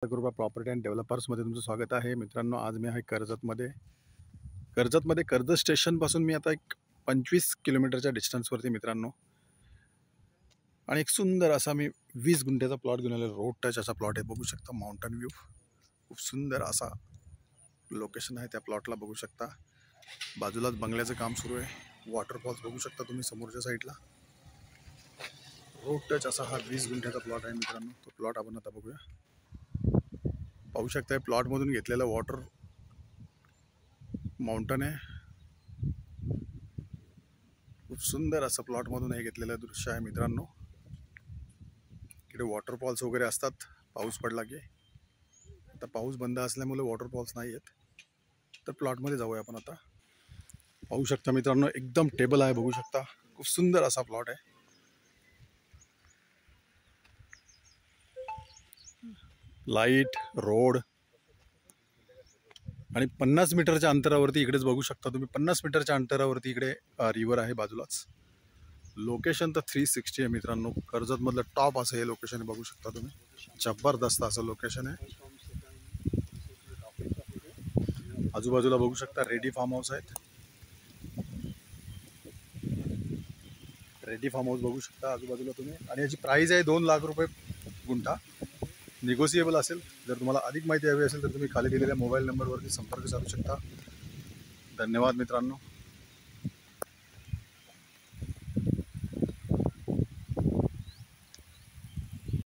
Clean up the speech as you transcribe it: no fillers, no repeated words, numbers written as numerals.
कृपा property and डेव्हलपर्समध्ये तुमचं स्वागत आहे. मित्रांनो, आज मी आहे कर्जतमध्ये कर्जत स्टेशनपासून मी आता एक 25 किलोमीटरच्या डिस्टन्सवरती मित्रांनो. आणि एक सुंदर असा मी 20 गुंठ्याचा प्लॉट घेऊन आलो. रोड टच असा प्लॉट आहे, बघू शकता. माउंटन व्ह्यू, खूप सुंदर असा लोकेशन आहे. त्या प्लॉटला बघू शकता. बाजूलाच बंगल्याचं काम सुरू आहे. वॉटरफॉल्स बघू शकता तुम्ही समोरच्या साईडला. रोड टच असा हा 20 गुंठ्याचा प्लॉट आहे मित्रांनो. तो प्लॉट आपण आता बघूया. पाहू शकता प्लॉटमधून घेतलेलं वॉटर माउंटन आहे. खूप सुंदर असं प्लॉटमधून हे घेतलेलं दृश्य आहे मित्रांनो. इकडे वॉटरफॉल्स वगैरे असतात पाऊस पडला की. आता पाऊस बंद असल्यामुळे वॉटरफॉल्स नाही आहेत. तर प्लॉटमध्ये जाऊया आपण आता. पाहू शकता मित्रांनो, एकदम टेबल आहे, बघू शकता. खूप सुंदर असा प्लॉट आहे. लाईट, रोड आणि 50 मीटरच्या अंतरावरती इकडेच बघू शकता तुम्ही. 50 मीटरच्या अंतरावरती इकडे रिव्हर आहे बाजूलाच. लोकेशन तर 360 आहे मित्रांनो. कर्जतमधलं टॉप असं हे लोकेशन बघू शकता तुम्ही. जबरदस्त असं लोकेशन आहे. आजूबाजूला बघू शकता रेडी फार्म हाऊस आहेत. रेडी फार्म हाऊस बघू शकता आजूबाजूला तुम्ही. आणि याची प्राइस आहे 2 लाख रुपये गुंठा. निगोसिएबल असेल. जर तुम्हाला अधिक माहिती हवी असेल तर तुम्ही खाली दिलेल्या मोबाईल नंबरवरती संपर्क साधू शकता. धन्यवाद मित्रांनो.